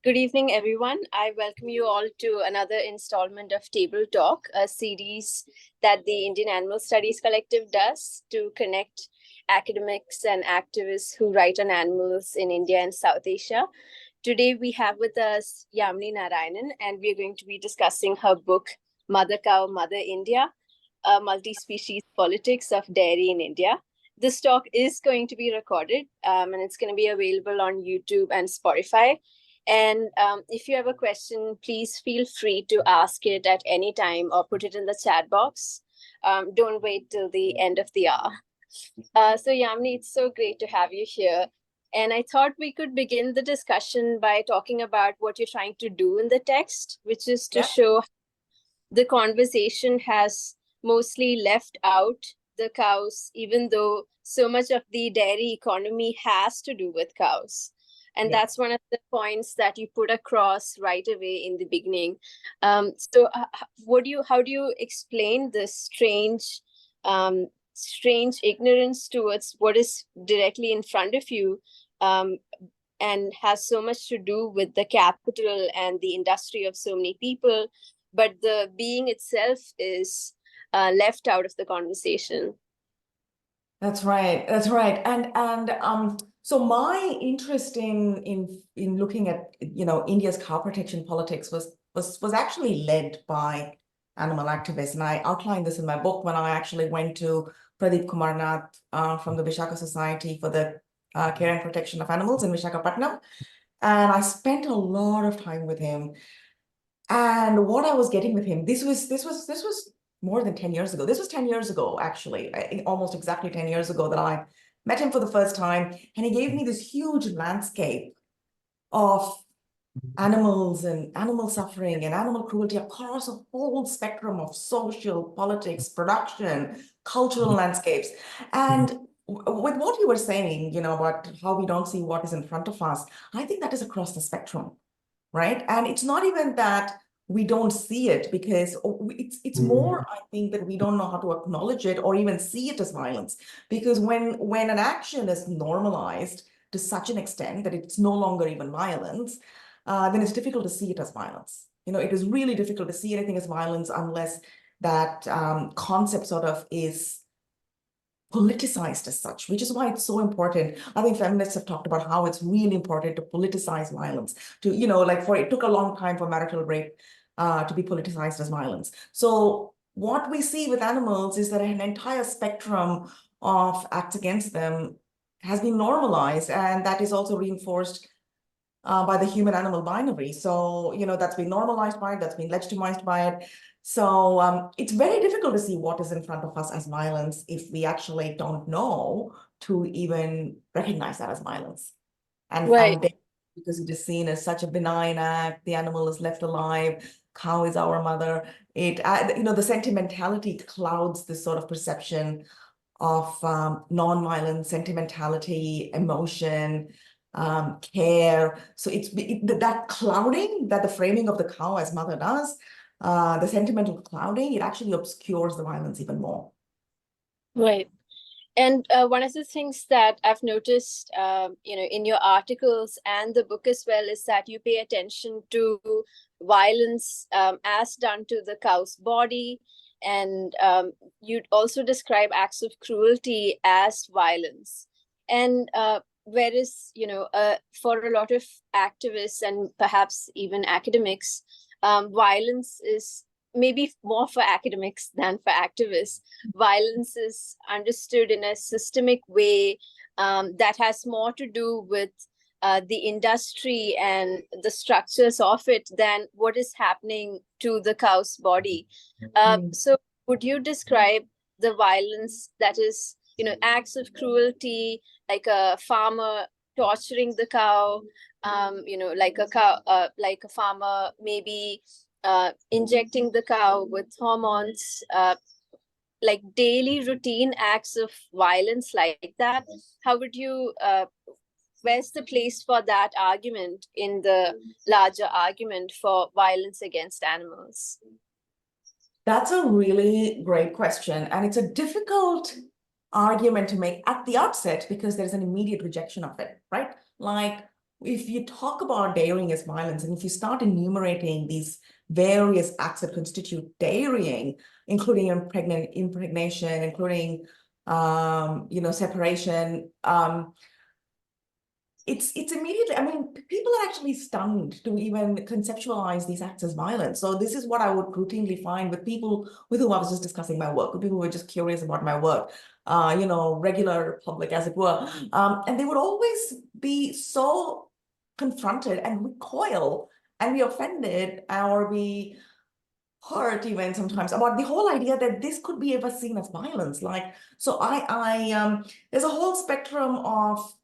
Good evening, everyone. I welcome you all to another installment of Table Talk, a series that the Indian Animal Studies Collective does to connect academics and activists who write on animals in India and South Asia. Today, we have with us Yamini Narayanan, and we're going to be discussing her book, Mother Cow, Mother India, Multispecies Politics of Dairy in India. This talk is going to be recorded, and it's going to be available on YouTube and Spotify. And if you have a question, please feel free to ask it at any time or put it in the chat box. Don't wait till the end of the hour. So Yamini, it's so great to have you here. And I thought we could begin the discussion by talking about what you're trying to do in the text, which is to show the conversation has mostly left out the cows, even though so much of the dairy economy has to do with cows. And that's one of the points that you put across right away in the beginning. So how do you explain this strange ignorance towards what is directly in front of you, and has so much to do with the capital and the industry of so many people, but the being itself is left out of the conversation? That's right. That's right. And so my interest in looking at India's cow protection politics was actually led by animal activists, and I outlined this in my book when I actually went to Pradeep Kumar Nath from the Vishaka Society for the Care and Protection of Animals in Visakhapatnam, and I spent a lot of time with him. And what I was getting with him, this was more than 10 years ago. This was 10 years ago, actually, almost exactly 10 years ago that I met him for the first time. And he gave me this huge landscape of animals and animal suffering and animal cruelty across a whole spectrum of social, politics, production, cultural landscapes. And with what you were saying, about how we don't see what is in front of us, I think that is across the spectrum, right? And it's not even that we don't see it, because it's more, I think, that we don't know how to acknowledge it or even see it as violence. Because when an action is normalized to such an extent that it's no longer even violence, then it's difficult to see it as violence. It is really difficult to see anything as violence unless that concept sort of is politicized as such, which is why it's so important. I think feminists have talked about how it's really important to politicize violence. It took a long time for marital rape to be politicized as violence. So what we see with animals is that an entire spectrum of acts against them has been normalized, and that is also reinforced by the human-animal binary. So, that's been normalized by it, that's been legitimized by it. So it's very difficult to see what is in front of us as violence if we actually don't know to even recognize that as violence. And because it is seen as such a benign act, the animal is left alive, cow is our mother. The sentimentality clouds this sort of perception of non-violent sentimentality, emotion, care. So that clouding that the framing of the cow as mother does, the sentimental clouding, it actually obscures the violence even more. Right. And one of the things that I've noticed, in your articles and the book as well, is that you pay attention to violence as done to the cow's body. And you'd also describe acts of cruelty as violence. And whereas, for a lot of activists and perhaps even academics, violence is maybe more for academics than for activists. Violence is understood in a systemic way that has more to do with the industry and the structures of it than what is happening to the cow's body. So would you describe the violence that is, acts of cruelty, like a farmer torturing the cow, like a farmer maybe injecting the cow with hormones, like daily routine acts of violence like that? How would you, where's the place for that argument in the larger argument for violence against animals? That's a really great question. And it's a difficult argument to make at the outset because there's an immediate rejection of it, right? Like, if you talk about dairying as violence, and if you start enumerating these various acts that constitute dairying, including impregnation, including separation, it's immediately, I mean, people are actually stunned to even conceptualize these acts as violence. So this is what I would routinely find with people with whom I was just discussing my work, with people who were just curious about my work, regular public, as it were. And they would always be so confronted and recoil and be offended or be hurt even sometimes about the whole idea that this could be ever seen as violence. Like, so there's a whole spectrum of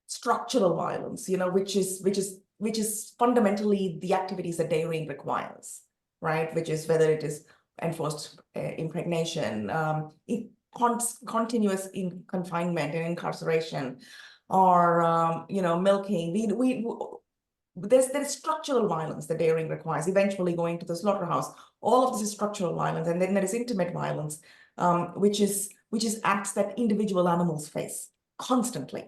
structural violence, which is fundamentally the activities that dairying requires, right? Which is whether it is enforced impregnation, continuous confinement and incarceration, or milking. There's structural violence that dairying requires, eventually going to the slaughterhouse. All of this is structural violence, and then there is intimate violence, which is acts that individual animals face constantly.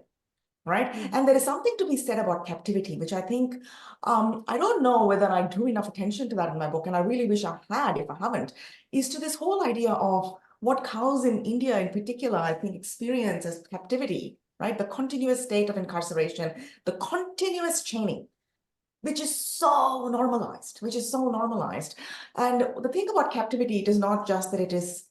Right. And there is something to be said about captivity, which I think, I don't know whether I drew enough attention to that in my book, and I really wish I had, if I haven't, is to this whole idea of what cows in India in particular, I think, experience as captivity, right? The continuous state of incarceration, the continuous chaining, which is so normalized. And the thing about captivity, it is not just that it is,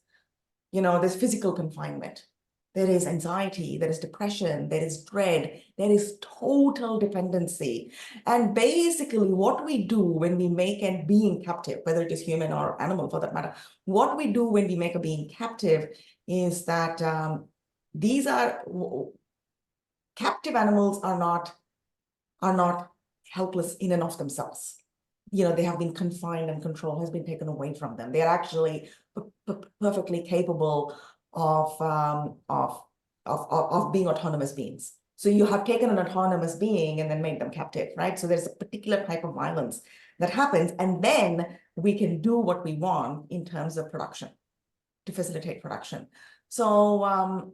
there's physical confinement. There is anxiety, there is depression, there is dread, there is total dependency. And basically what we do when we make a being captive, whether it is human or animal for that matter, what we do when we make a being captive is that captive animals are not helpless in and of themselves. They have been confined and control has been taken away from them. They are actually perfectly capable of being autonomous beings. So you have taken an autonomous being and then made them captive, right? So there's a particular type of violence that happens, and then we can do what we want in terms of production, to facilitate production. So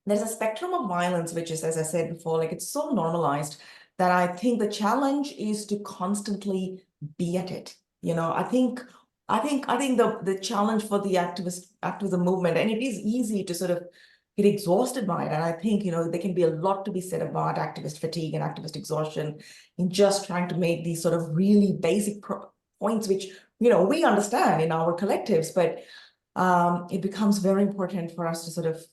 there's a spectrum of violence, which is, as I said before, like, it's so normalized that I think the challenge is to constantly be at it. I think the challenge for the activism movement, and it is easy to sort of get exhausted by it. And I think, there can be a lot to be said about activist fatigue and activist exhaustion in just trying to make these sort of really basic points, which, we understand in our collectives, but it becomes very important for us to sort of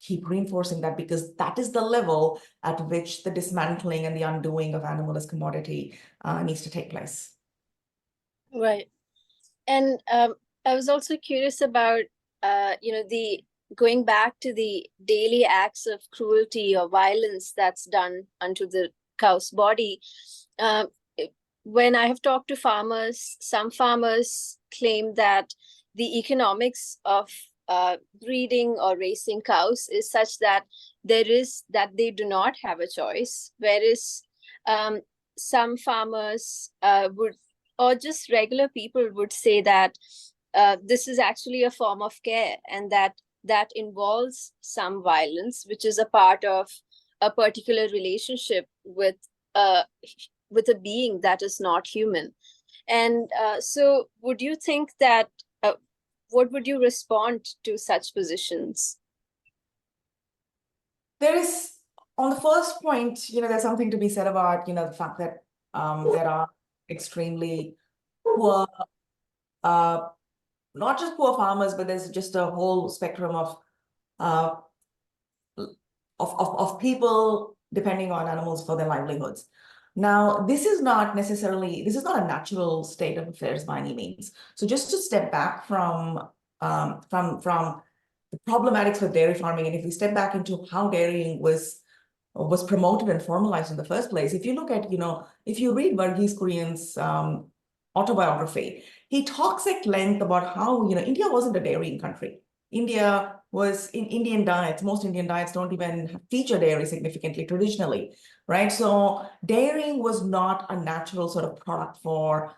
keep reinforcing that, because that is the level at which the dismantling and the undoing of animal as commodity needs to take place. Right. And I was also curious about, the going back to the daily acts of cruelty or violence that's done unto the cow's body. When I have talked to farmers, some farmers claim that the economics of breeding or raising cows is such that they do not have a choice, whereas some farmers would, or just regular people would say that this is actually a form of care, and that involves some violence, which is a part of a particular relationship with a being that is not human. And so would you think that, what would you respond to such positions? There is, on the first point, there's something to be said about, the fact that there are extremely poor, not just poor farmers, but there's just a whole spectrum of people depending on animals for their livelihoods. Now, this is not a natural state of affairs by any means. So just to step back from the problematics with dairy farming, and if we step back into how dairying was promoted and formalized in the first place, if you look at, if you read Varghese Kurian's autobiography, he talks at length about how, India wasn't a dairying country. India was, in Indian diets, most Indian diets don't even feature dairy significantly traditionally, right? So dairying was not a natural sort of product for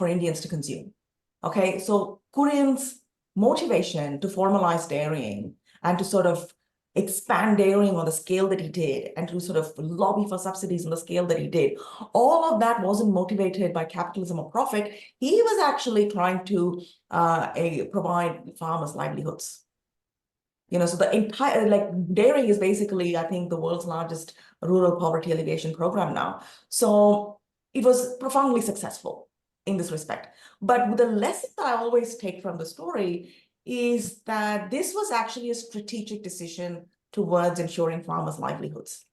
Indians to consume. Okay, so Kurian's motivation to formalize dairying and to sort of expand dairying on the scale that he did and to sort of lobby for subsidies on the scale that he did, all of that wasn't motivated by capitalism or profit. He was actually trying to provide farmers livelihoods. So the entire, like, dairy is basically, I think, the world's largest rural poverty alleviation program now. So it was profoundly successful in this respect. But the lesson that I always take from the story is that this was actually a strategic decision towards ensuring farmers' livelihoods.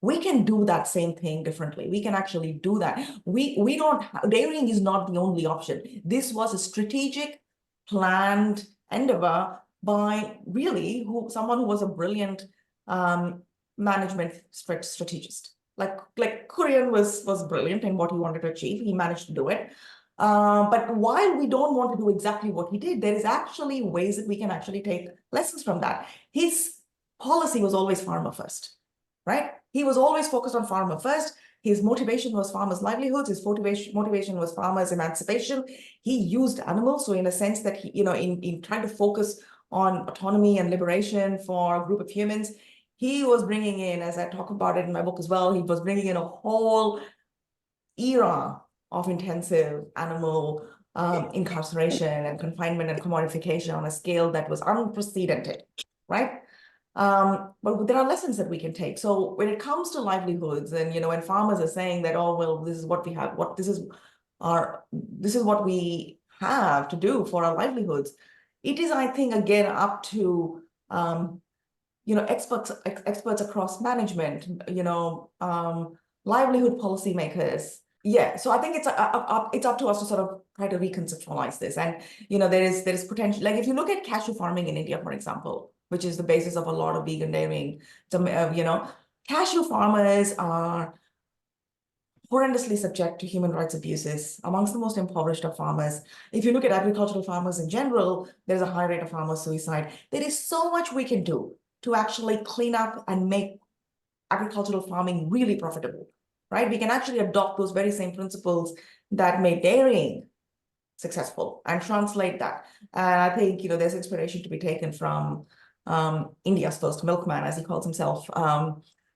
We can do that same thing differently. We can actually do that. We don't, dairying is not the only option. This was a strategic, planned endeavor by really someone who was a brilliant management strategist. Like Kurian was brilliant in what he wanted to achieve. He managed to do it. But while we don't want to do exactly what he did, there is actually ways that we can actually take lessons from that. His policy was always farmer first, right? He was always focused on farmer first. His motivation was farmers' livelihoods. His motivation was farmers' emancipation. He used animals. So in a sense that he, in trying to focus on autonomy and liberation for a group of humans, he was bringing in, as I talk about it in my book as well, he was bringing in a whole era of intensive animal incarceration and confinement and commodification on a scale that was unprecedented, right? But there are lessons that we can take. So when it comes to livelihoods, and when farmers are saying that, oh well, this is what we have, this is what we have to do for our livelihoods, it is, I think, again up to experts across management, livelihood policymakers. Yeah, so I think it's up to us to sort of try to reconceptualize this. And there is potential. Like if you look at cashew farming in India, for example, which is the basis of a lot of vegan dairying, cashew farmers are horrendously subject to human rights abuses, amongst the most impoverished of farmers. If you look at agricultural farmers in general, there's a high rate of farmer suicide. There is so much we can do to actually clean up and make agricultural farming really profitable, right? We can actually adopt those very same principles that made dairying successful and translate that. And I think, there's inspiration to be taken from India's first milkman, as he calls himself.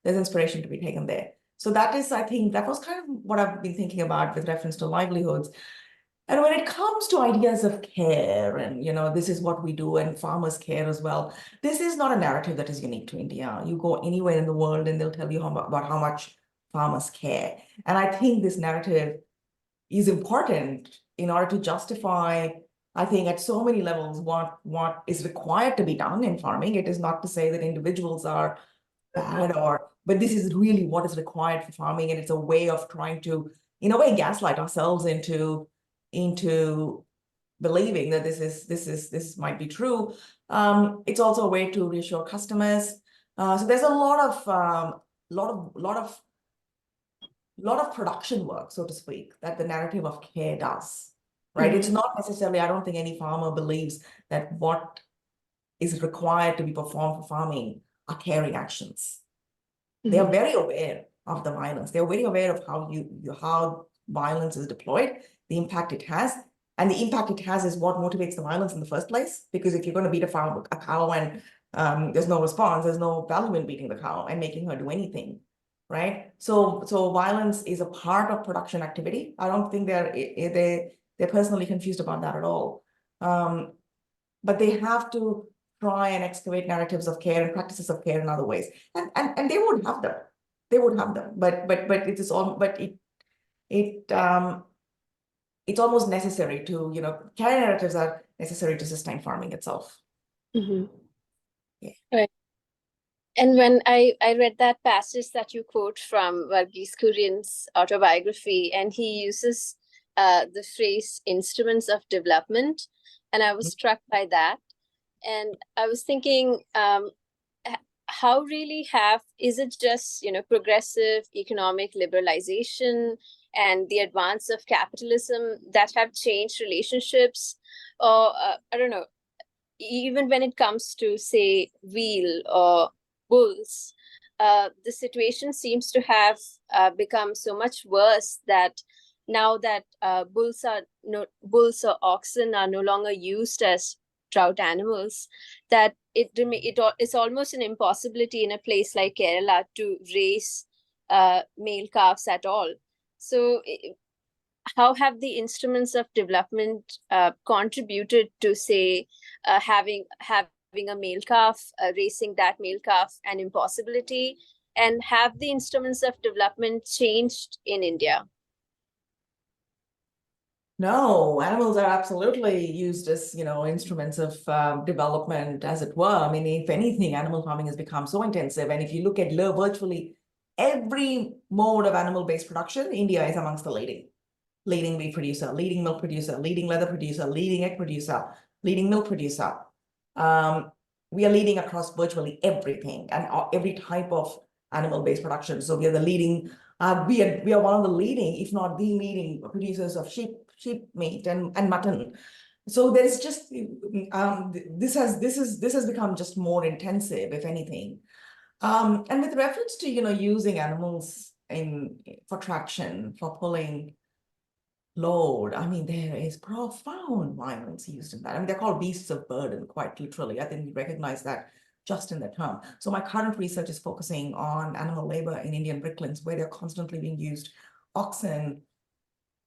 There's inspiration to be taken there. So that is, I think, that was kind of what I've been thinking about with reference to livelihoods. And when it comes to ideas of care and, this is what we do, and farmers care as well, this is not a narrative that is unique to India. You go anywhere in the world and they'll tell you about how much farmers care. And I think this narrative is important in order to justify, I think, at so many levels, what is required to be done in farming. It is not to say that individuals are bad, but this is really what is required for farming, and it's a way of trying to, in a way, gaslight ourselves into believing that this might be true. It's also a way to reassure customers. So there's a lot of production work, so to speak, that the narrative of care does, right? It's not necessarily, I don't think any farmer believes that what is required to be performed for farming are caring actions. They are very aware of the violence. They're very aware of how violence is deployed, the impact it has. And the impact it has is what motivates the violence in the first place. Because if you're going to beat a cow and there's no response, there's no value in beating the cow and making her do anything, right? So violence is a part of production activity. I don't think they're personally confused about that at all. But they have to try and excavate narratives of care and practices of care in other ways, and they would have them. They would have them, but it is all. But it's almost necessary to care narratives are necessary to sustain farming itself. Yeah. Right. And when I read that passage that you quote from Varghese Kurian's autobiography, and he uses the phrase "instruments of development," and I was struck by that. And I was thinking, how really is it just, progressive economic liberalization and the advance of capitalism that have changed relationships? Or, I don't know, even when it comes to, say, veal or bulls, the situation seems to have become so much worse that now that bulls or oxen are no longer used as drought animals, that it's almost an impossibility in a place like Kerala to raise male calves at all. So how have the instruments of development contributed to, say, having a male calf, raising that male calf an impossibility? And have the instruments of development changed in India? No, animals are absolutely used as, instruments of development, as it were. I mean, if anything, animal farming has become so intensive. And if you look at virtually every mode of animal-based production, India is amongst the leading meat producer, leading milk producer, leading leather producer, leading egg producer, leading milk producer. We are leading across virtually everything and every type of animal-based production. So we are the leading, we are one of the leading, if not the leading producers of sheep meat and mutton. So there's just this has become just more intensive, if anything. And with reference to using animals for traction, for pulling load, I mean, there is profound violence used in that. I mean, they're called beasts of burden, quite literally. I think we recognize that just in the term. So my current research is focusing on animal labor in Indian bricklands, where they're constantly being used. Oxen,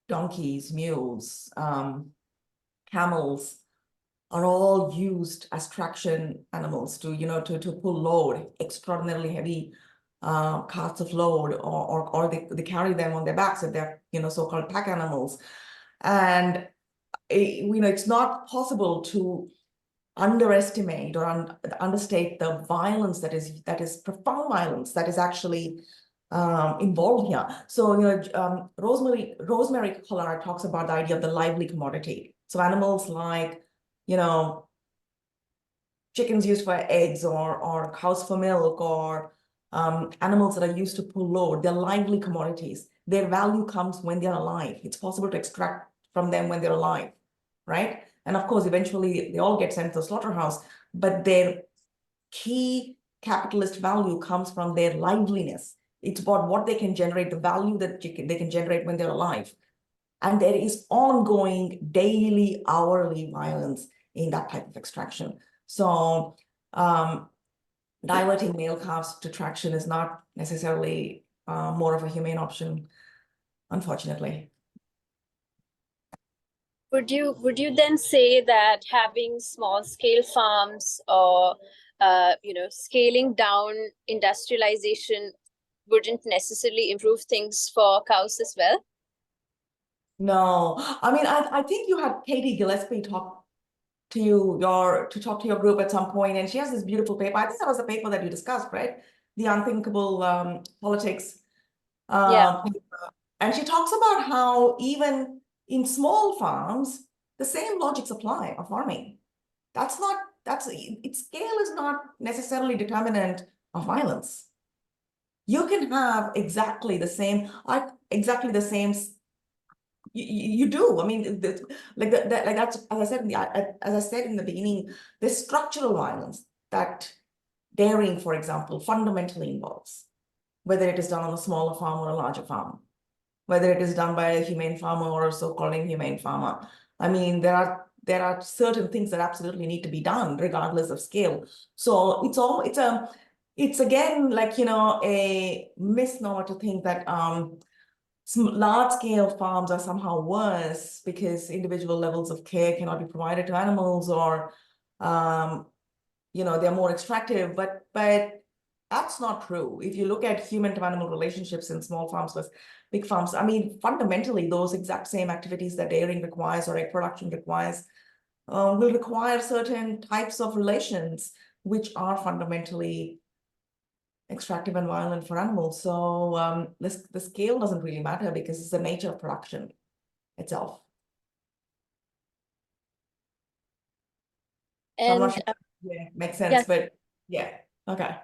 donkeys, mules, camels are all used as traction animals to pull load, extraordinarily heavy carts of load, or they carry them on their backs if they're so-called pack animals. And it's not possible to underestimate or understate the violence that is profound violence that is actually involved here. So Rosemary Collard talks about the idea of the lively commodity. So animals like chickens used for eggs, or cows for milk, or animals that are used to pull load, they're lively commodities. Their value comes when they're alive. It's possible to extract from them when they're alive, right? And of course, eventually they all get sent to the slaughterhouse, but their key capitalist value comes from their liveliness. It's about what they can generate, the value that they can generate when they're alive. And there is ongoing daily, hourly violence in that type of extraction. So diverting male calves to traction is not necessarily more of a humane option, unfortunately. Would you then say that having small scale farms, or scaling down industrialization wouldn't necessarily improve things for cows as well? No, I mean, I think you had Katie Gillespie talk to your group at some point, and she has this beautiful paper. I think that was the paper that you discussed, right? The Unthinkable Politics. Yeah. And she talks about how even in small farms, the same logics apply of farming. Its scale is not necessarily determinant of violence. You can have exactly the same, you do. I mean, that's, as I said in the beginning, there's structural violence that dairying, for example, fundamentally involves, whether it is done on a smaller farm or a larger farm, whether it is done by a humane farmer or a so-called inhumane farmer. I mean, there are certain things that absolutely need to be done regardless of scale. So it's again, like, a misnomer to think that large-scale farms are somehow worse because individual levels of care cannot be provided to animals, or they're more extractive, but that's not true. If you look at human to animal relationships in small farms versus big farms, I mean, fundamentally, those exact same activities that dairying requires or egg production requires will require certain types of relations, which are fundamentally extractive and violent for animals. So the scale doesn't really matter because it's the nature of production itself. So I'm And not sure makes sense, yes, but yeah, okay.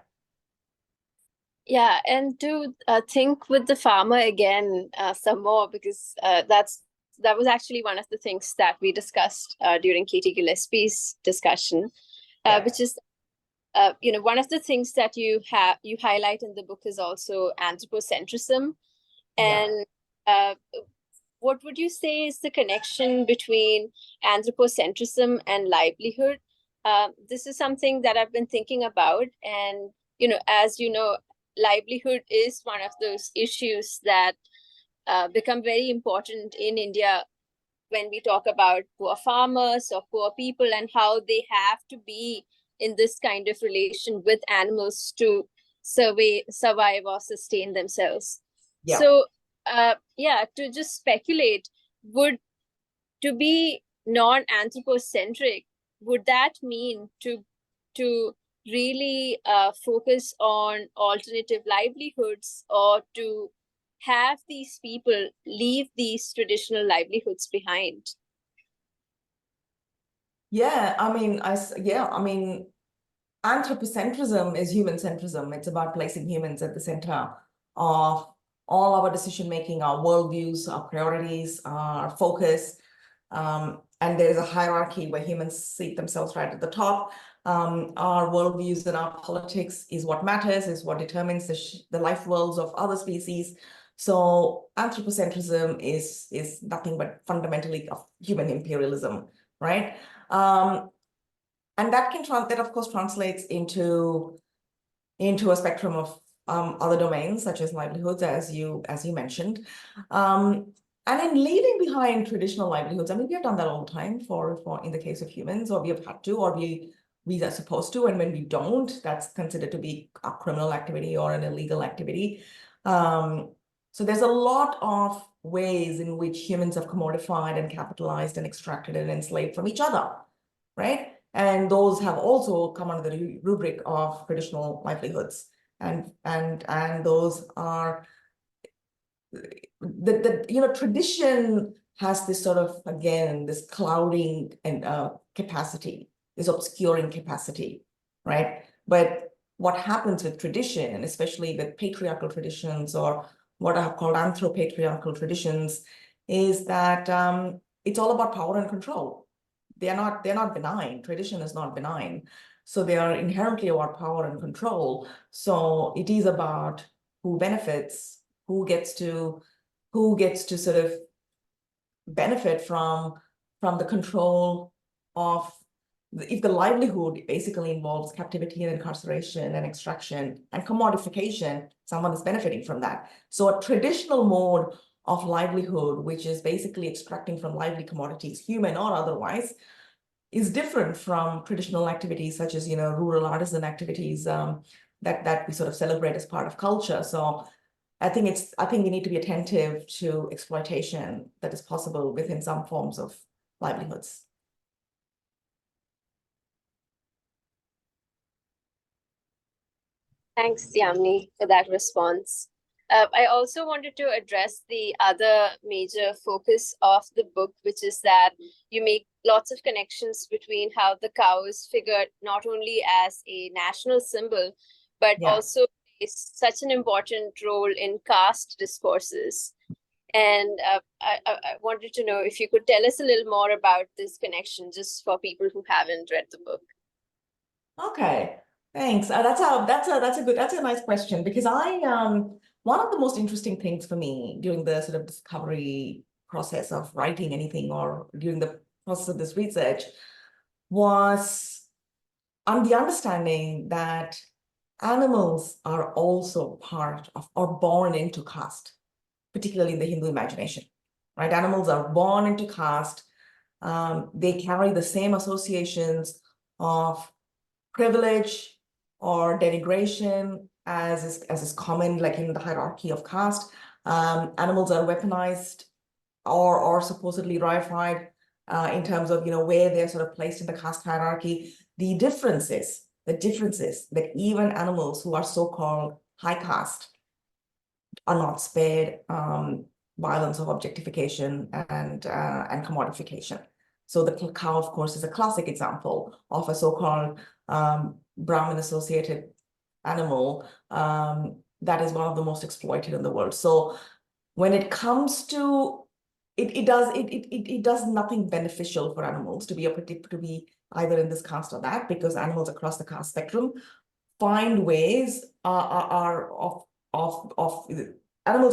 yeah, and to think with the farmer again some more, because that was actually one of the things that we discussed during Katie Gillespie's discussion, which is one of the things that you highlight in the book is also anthropocentrism. And what would you say is the connection between anthropocentrism and livelihood? this is something that I've been thinking about. And, as you know, livelihood is one of those issues that become very important in India when we talk about poor farmers or poor people and how they have to be in this kind of relation with animals to survive or sustain themselves. Yeah. So, to just speculate, to be non-anthropocentric, would that mean to really focus on alternative livelihoods, or to have these people leave these traditional livelihoods behind? Yeah, I mean, anthropocentrism is human centrism. It's about placing humans at the center of all our decision making, our worldviews, our priorities, our focus. And there's a hierarchy where humans seat themselves right at the top. Our worldviews and our politics is what matters, is what determines the life worlds of other species. So anthropocentrism is nothing but fundamentally of human imperialism, right? And that of course translates into a spectrum of other domains such as livelihoods, as you mentioned. And in leaving behind traditional livelihoods, I mean, we have done that all the time for in the case of humans, or we have had to, or we are supposed to, and when we don't, that's considered to be a criminal activity or an illegal activity. So there's a lot of ways in which humans have commodified and capitalized and extracted and enslaved from each other, right? And those have also come under the rubric of traditional livelihoods. And those are tradition has this sort of, again, this clouding and capacity, this obscuring capacity, right? But what happens with tradition, especially with patriarchal traditions, or what I have called anthropatriarchal traditions, is that it's all about power and control. They're not benign. Tradition is not benign. So they are inherently about power and control. So it is about who benefits, who gets to sort of benefit from the control of if the livelihood basically involves captivity and incarceration and extraction and commodification, someone is benefiting from that. So a traditional mode of livelihood, which is basically extracting from lively commodities, human or otherwise, is different from traditional activities such as, rural artisan activities that we sort of celebrate as part of culture. So I think we need to be attentive to exploitation that is possible within some forms of livelihoods. Thanks, Yamini, for that response. I also wanted to address the other major focus of the book, which is that you make lots of connections between how the cow is figured not only as a national symbol, but also plays such an important role in caste discourses. And I wanted to know if you could tell us a little more about this connection, just for people who haven't read the book. Okay, thanks. That's a nice question, because one of the most interesting things for me during the sort of discovery process of writing anything, or during the process of this research, was the understanding that animals are also part of or born into caste, particularly in the Hindu imagination, right? Animals are born into caste. They carry the same associations of privilege or denigration as is common, like in the hierarchy of caste. Animals are weaponized or supposedly reified in terms of, where they're sort of placed in the caste hierarchy. The difference is that even animals who are so-called high caste are not spared violence of objectification and commodification. So the cow, of course, is a classic example of a so-called Brahmin-associated animal that is one of the most exploited in the world. So when it comes to it does nothing beneficial for animals to be either in this caste or that, because animals across the caste spectrum find ways animals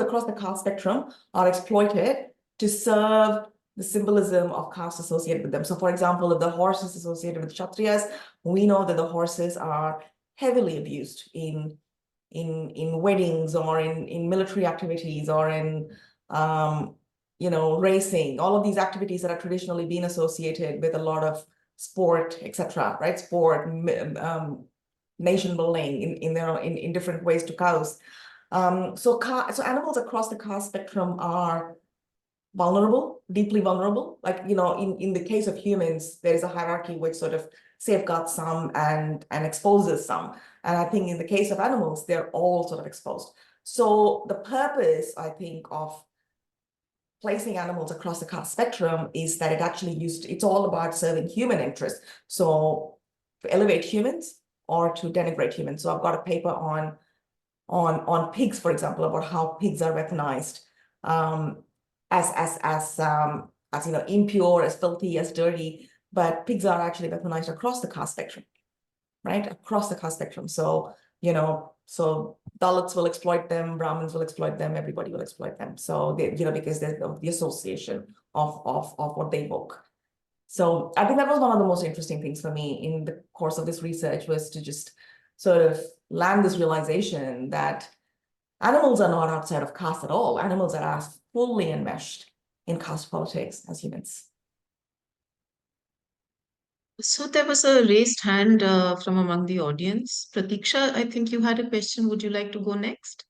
across the caste spectrum are exploited to serve the symbolism of caste associated with them. So for example, if the horse is associated with Kshatriyas, we know that the horses are heavily abused in weddings or in military activities or in racing, all of these activities that are traditionally been associated with a lot of sport, etc., right? Sport, nation building in different ways to cows. So animals across the caste spectrum are vulnerable, deeply vulnerable. Like, in the case of humans, there is a hierarchy which sort of safeguards some and exposes some. And I think in the case of animals, they're all sort of exposed. So the purpose, I think, of placing animals across the caste spectrum is that it's all about serving human interests. So to elevate humans or to denigrate humans. So I've got a paper on pigs, for example, about how pigs are weaponized as impure, as filthy, as dirty, but pigs are actually weaponized across the caste spectrum, right? Across the caste spectrum. So, so Dalits will exploit them, Brahmins will exploit them, everybody will exploit them. So they, because there's the association of what they evoke. So I think that was one of the most interesting things for me in the course of this research, was to just sort of land this realization that animals are not outside of caste at all. Animals are as fully enmeshed in caste politics as humans. So there was a raised hand from among the audience. Pratiksha, I think you had a question. Would you like to go next?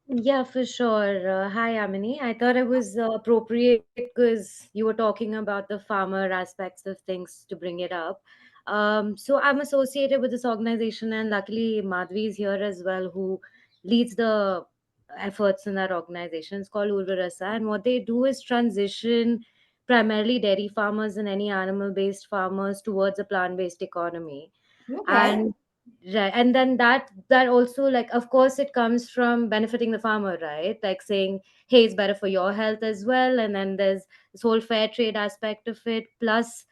Yeah, for sure. Hi, Yamini. I thought it was appropriate because you were talking about the farmer aspects of things to bring it up. So I'm associated with this organization, and luckily Madhvi is here as well, who leads the efforts in that organization. It's called Urvarasa, and what they do is transition primarily dairy farmers and any animal-based farmers towards a plant-based economy. Okay. And right, and then that also, like, of course it comes from benefiting the farmer, right? Like saying, hey, it's better for your health as well. And then there's this whole fair trade aspect of it, plus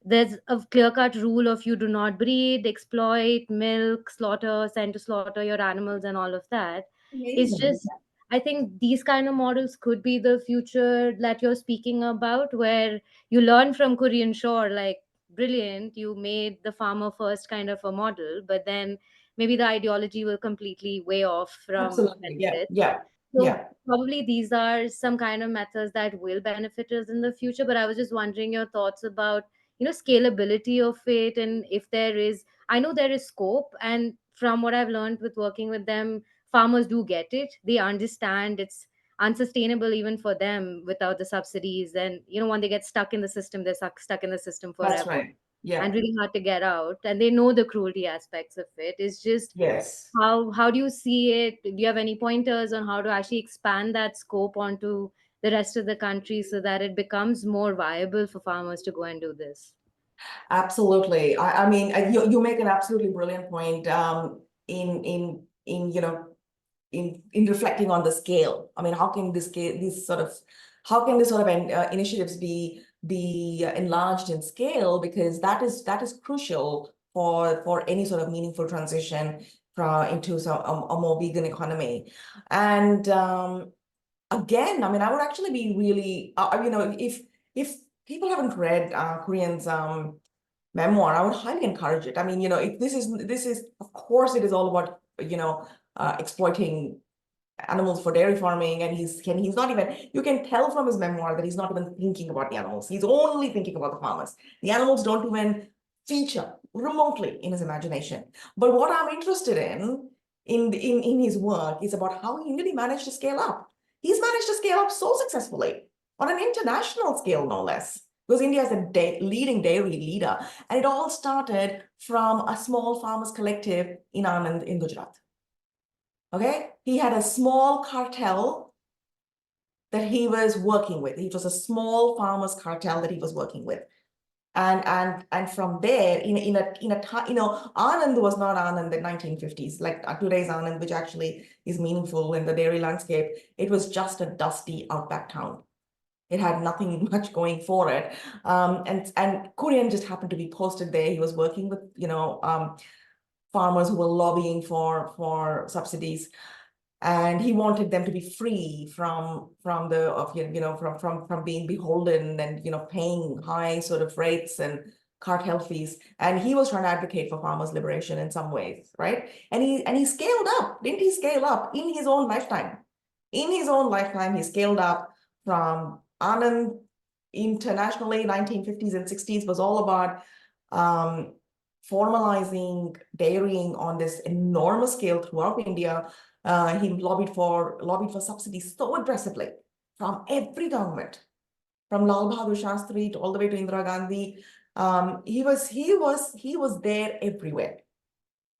there's a clear cut rule of you do not breed, exploit, milk, slaughter, send to slaughter your animals, and all of that. It's Amazing. just, I think these kind of models could be the future that you're speaking about, where you learn from Korean Shore, like, brilliant, you made the farmer first kind of a model, but then maybe the ideology will completely way off from Absolutely. Yeah. benefits. Yeah. So Yeah. probably these are some kind of methods that will benefit us in the future. But I was just wondering your thoughts about, scalability of it, and if there is, I know there is scope, and from what I've learned with working with them, farmers do get it. They understand it's unsustainable even for them without the subsidies. And when they get stuck in the system, they're stuck in the system That's forever, right. Yeah. and really hard to get out. And they know the cruelty aspects of it. It's just, Yes. how do you see it? Do you have any pointers on how to actually expand that scope onto the rest of the country so that it becomes more viable for farmers to go and do this? Absolutely. I mean, you make an absolutely brilliant point in reflecting on the scale. I mean, how can this sort of initiatives be enlarged in scale, because that is crucial for any sort of meaningful transition into a more vegan economy. And again, I mean, I would actually be really if people haven't read Korean's memoir, I would highly encourage it. I mean, if this is of course it is all about exploiting animals for dairy farming, and he's not even, you can tell from his memoir that he's not even thinking about the animals. He's only thinking about the farmers. The animals don't even feature remotely in his imagination. But what I'm interested in his work is about how he really managed to scale up. He's managed to scale up so successfully on an international scale, no less, because India is a leading dairy leader. And it all started from a small farmers collective in Anand in Gujarat. Okay, he had a small cartel that he was working with. It was a small farmers cartel that he was working with. And from there, Anand was not Anand in the 1950s, like today's Anand, which actually is meaningful in the dairy landscape. It was just a dusty outback town. It had nothing much going for it. And Korean just happened to be posted there. He was working with, farmers who were lobbying for subsidies. and he wanted them to be free from being beholden and paying high sort of rates and cartel fees. And he was trying to advocate for farmers' liberation in some ways, right? And he scaled up. Didn't he scale up in his own lifetime? In his own lifetime, he scaled up from Anand internationally. 1950s and 60s was all about formalizing dairying on this enormous scale throughout India. He lobbied for subsidies so aggressively from every government, from Lal Bahadur Shastri to all the way to Indira Gandhi. He was there everywhere,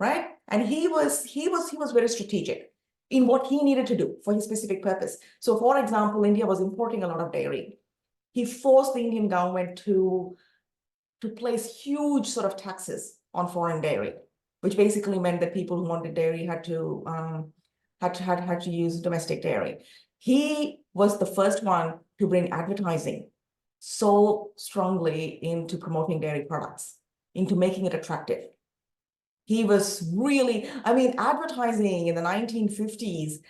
right? And he was very strategic in what he needed to do for his specific purpose. So, for example, India was importing a lot of dairy. He forced the Indian government to place huge sort of taxes on foreign dairy, which basically meant that people who wanted dairy had to use domestic dairy. He was the first one to bring advertising so strongly into promoting dairy products, into making it attractive. He was really, I mean, advertising in the 1950s,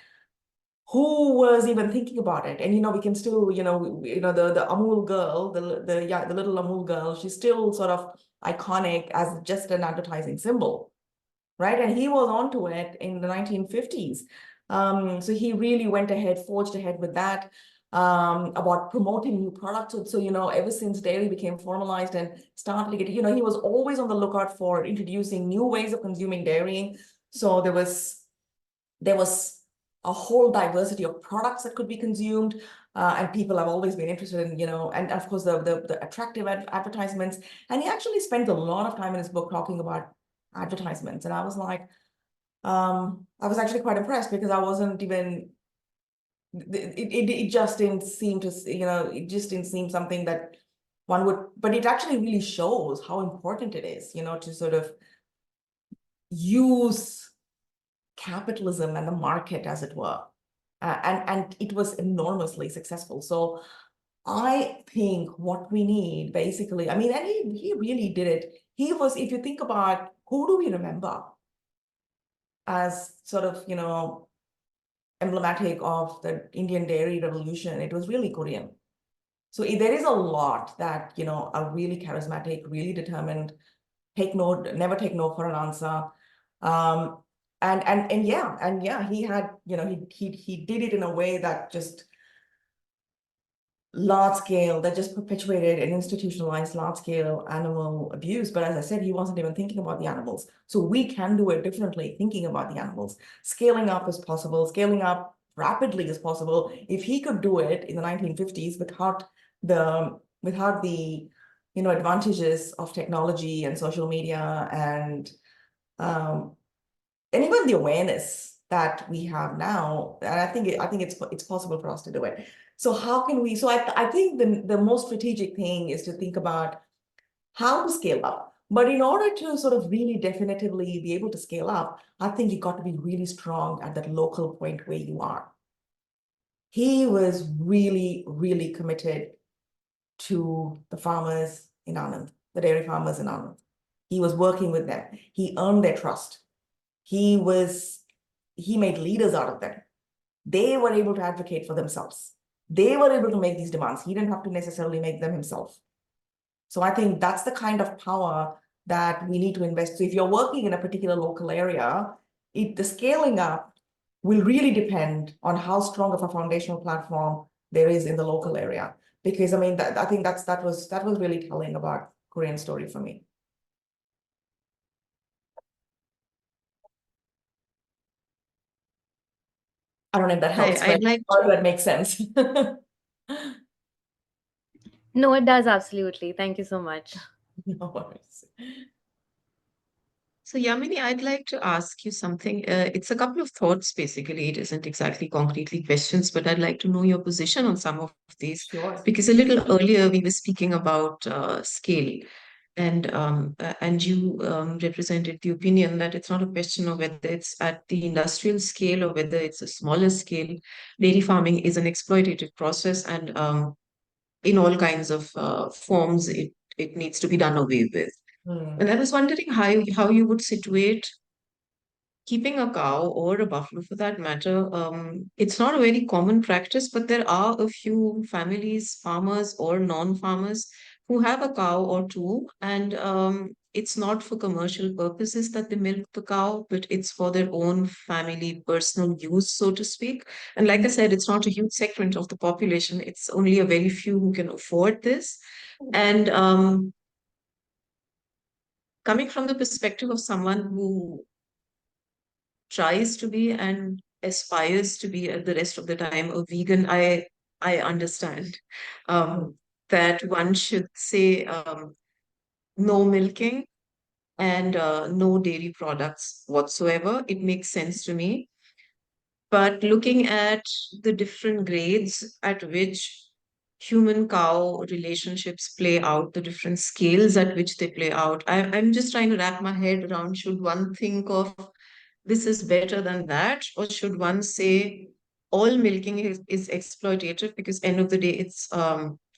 who was even thinking about it? And we can still, the Amul girl, the little Amul girl, she's still sort of iconic as just an advertising symbol, right? And he was onto it in the 1950s. So he really forged ahead with that, about promoting new products. So ever since dairy became formalized and started to get, he was always on the lookout for introducing new ways of consuming dairying. So there was a whole diversity of products that could be consumed, and people have always been interested in, and of course the attractive advertisements. And he actually spent a lot of time in his book talking about advertisements, and I was like, I was actually quite impressed, because I wasn't even, it just didn't seem to, it just didn't seem something that one would, but it actually really shows how important it is, to sort of use capitalism and the market, as it were. And it was enormously successful. So I think what we need, basically, I mean, and he really did it. He was, if you think about, who do we remember as sort of, emblematic of the Indian dairy revolution? It was really Korean. So there is a lot that, are really charismatic, really determined, never take no for an answer. And yeah, he had, he did it in a way that just large scale, that just perpetuated and institutionalized large scale animal abuse. But as I said, he wasn't even thinking about the animals. So we can do it differently, thinking about the animals. Scaling up is possible, scaling up rapidly is possible. If he could do it in the 1950s without the advantages of technology and social media and even the awareness that we have now, and I think it's possible for us to do it. So how can we? So I think the most strategic thing is to think about how to scale up. But in order to sort of really definitively be able to scale up, I think you got to be really strong at that local point where you are. He was really, really committed to the farmers in Anand, the dairy farmers in Anand. He was working with them. He earned their trust. He made leaders out of them. They were able to advocate for themselves. They were able to make these demands. He didn't have to necessarily make them himself. So I think that's the kind of power that we need to invest. So if you're working in a particular local area, the scaling up will really depend on how strong of a foundational platform there is in the local area. Because I mean, I think that was really telling about Korean story for me. I don't know if that helps, I'd like to, that makes sense. No, it does absolutely. Thank you so much. No worries. so Yamini, I'd like to ask you something. It's a couple of thoughts, basically. It isn't exactly concretely questions, but I'd like to know your position on some of these. Sure. Because a little earlier we were speaking about scale, and you represented the opinion that it's not a question of whether it's at the industrial scale or whether it's a smaller scale. Dairy farming is an exploitative process, and in all kinds of forms, it needs to be done away with. And I was wondering how you would situate keeping a cow or a buffalo for that matter, it's not a very common practice, but there are a few families, farmers or non-farmers, who have a cow or two, and it's not for commercial purposes that they milk the cow, but it's for their own family personal use, so to speak. And like I said, it's not a huge segment of the population. It's only a very few who can afford this. And coming from the perspective of someone who tries to be and aspires to be the rest of the time a vegan, I understand that one should say no milking and no dairy products whatsoever. It makes sense to me. But looking at the different grades at which human cow relationships play out, the different scales at which they play out, I'm just trying to wrap my head around, should one think of this is better than that, or should one say all milking is exploitative because end of the day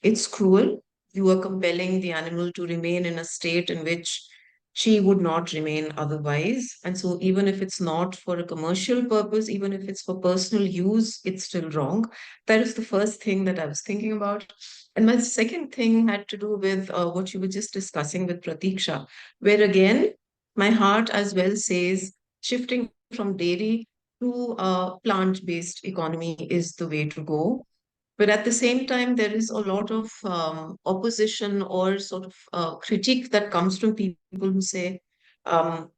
it's cruel. You are compelling the animal to remain in a state in which she would not remain otherwise. And so even if it's not for a commercial purpose, even if it's for personal use, it's still wrong. That is the first thing that I was thinking about. And my second thing had to do with what you were just discussing with Pratiksha, where again, my heart as well says shifting from dairy to a plant-based economy is the way to go. But at the same time, there is a lot of opposition or sort of critique that comes from people who say um,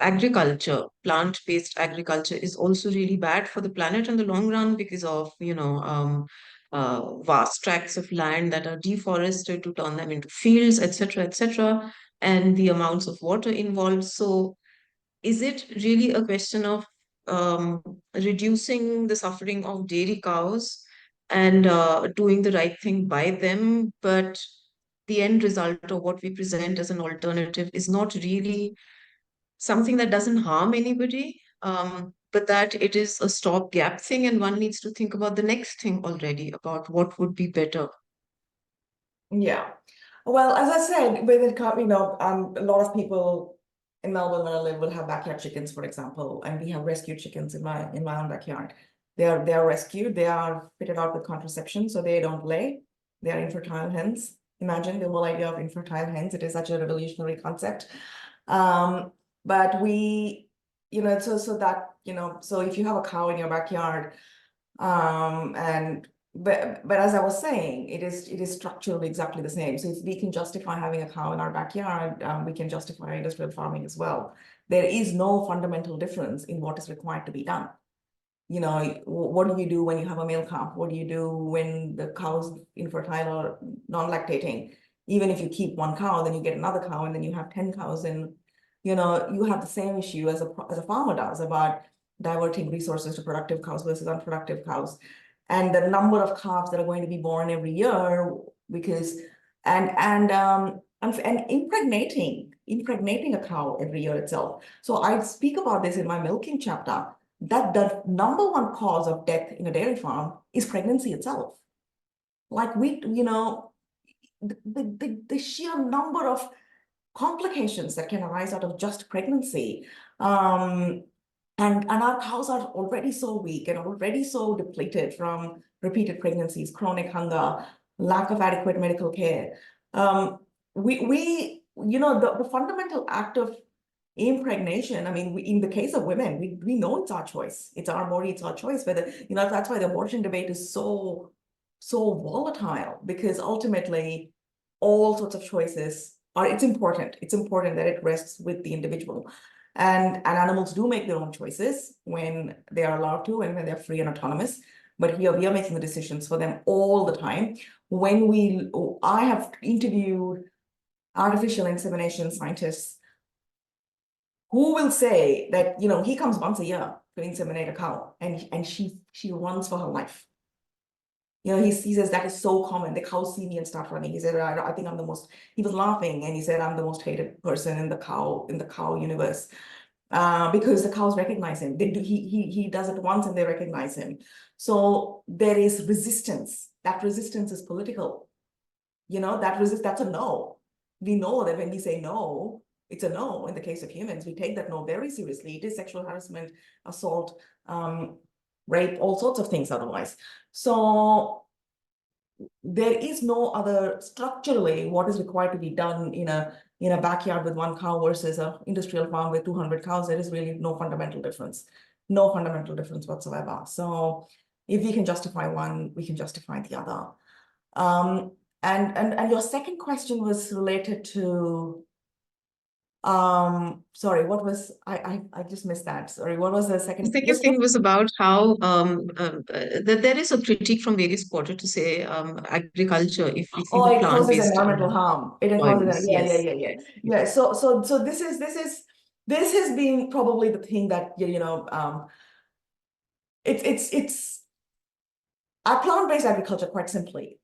agriculture, plant-based agriculture, is also really bad for the planet in the long run because of, vast tracts of land that are deforested to turn them into fields, etc., and the amounts of water involved. So is it really a question of reducing the suffering of dairy cows and doing the right thing by them, but the end result of what we present as an alternative is not really something that doesn't harm anybody, but that it is a stopgap thing, and one needs to think about the next thing already, about what would be better. Yeah. Well, as I said, when it comes, a lot of people in Melbourne where I live will have backyard chickens, for example, and we have rescued chickens in my own backyard. They are rescued. They are fitted out with contraception, so they don't lay. They are infertile hens. Imagine the whole idea of infertile hens. It is such a revolutionary concept. But we, so if you have a cow in your backyard, but as I was saying, it is structurally exactly the same. So if we can justify having a cow in our backyard, we can justify industrial farming as well. There is no fundamental difference in what is required to be done. What do you do when you have a male cow? What do you do when the cow's infertile or non-lactating? Even if you keep one cow, then you get another cow, and then you have 10 cows, and you have the same issue as a farmer does about diverting resources to productive cows versus unproductive cows, and the number of calves that are going to be born every year, because and impregnating a cow every year itself. So I speak about this in my milking chapter, that the number one cause of death in a dairy farm is pregnancy itself. Like the sheer number of complications that can arise out of just pregnancy. And our cows are already so weak and already so depleted from repeated pregnancies, chronic hunger, lack of adequate medical care. The fundamental act of impregnation, I mean, in the case of women, we know it's our choice. It's our body, it's our choice. Whether, that's why the abortion debate is so volatile, because ultimately all sorts of choices are, it's important that it rests with the individual. And animals do make their own choices when they are allowed to and when they're free and autonomous. But here we are making the decisions for them all the time. I have interviewed artificial insemination scientists who will say that, he comes once a year to inseminate a cow, and she runs for her life. He says that is so common. The cows see me and start running. He said, I think I'm the most, he was laughing, and he said, I'm the most hated person in the cow universe, because the cows recognize him. They do, he does it once and they recognize him. So there is resistance. That resistance is political. That's a no. We know that when we say no, It's a no in the case of humans. We take that no very seriously. It is sexual harassment, assault, rape, all sorts of things otherwise. So there is no other structurally what is required to be done in a backyard with 1 cow versus an industrial farm with 200 cows. There is really no fundamental difference, whatsoever. So if we can justify one, we can justify the other. And your second question was related to, sorry, what was, I just missed that. Sorry, what was the second? The second thing was about how that there is a critique from various quarters to say agriculture, if we think It causes plant-based environmental harm. It causes, yeah. So this has been probably the thing that it's our plant-based agriculture, quite simply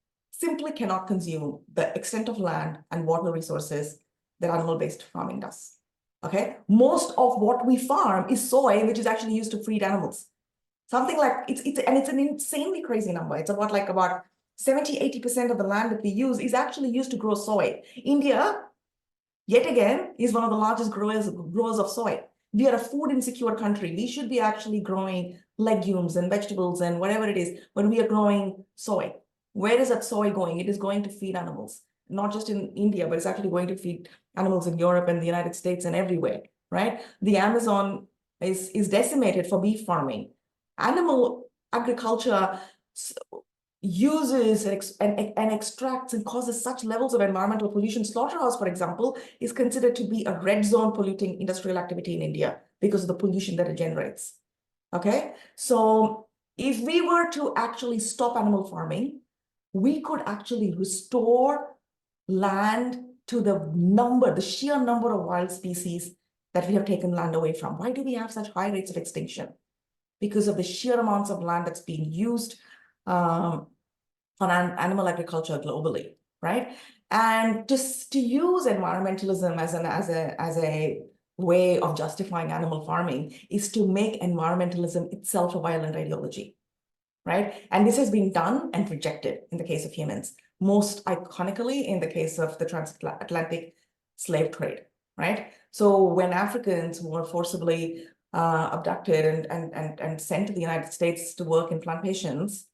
cannot consume the extent of land and water resources that animal-based farming does. Okay, most of what we farm is soy, which is actually used to feed animals. Something like it's an insanely crazy number. It's about 70-80% of the land that we use is actually used to grow soy. India, yet again, is one of the largest growers of soy. We are a food insecure country. We should be actually growing legumes and vegetables and whatever it is, when we are growing soy. Where is that soy going? It is going to feed animals, not just in India, but it's actually going to feed animals in Europe and the United States and everywhere, right? The Amazon is decimated for beef farming. Animal agriculture uses and extracts and causes such levels of environmental pollution. Slaughterhouse, for example, is considered to be a red zone polluting industrial activity in India because of the pollution that it generates. Okay, so if we were to actually stop animal farming, we could actually restore land to the sheer number of wild species that we have taken land away from. Why do we have such high rates of extinction? Because of the sheer amounts of land that's being used on animal agriculture globally, right? And just to use environmentalism as a way of justifying animal farming is to make environmentalism itself a violent ideology, right? And this has been done and rejected in the case of humans, most iconically in the case of the transatlantic slave trade, right? So when Africans were forcibly abducted and sent to the United States to work in plantations,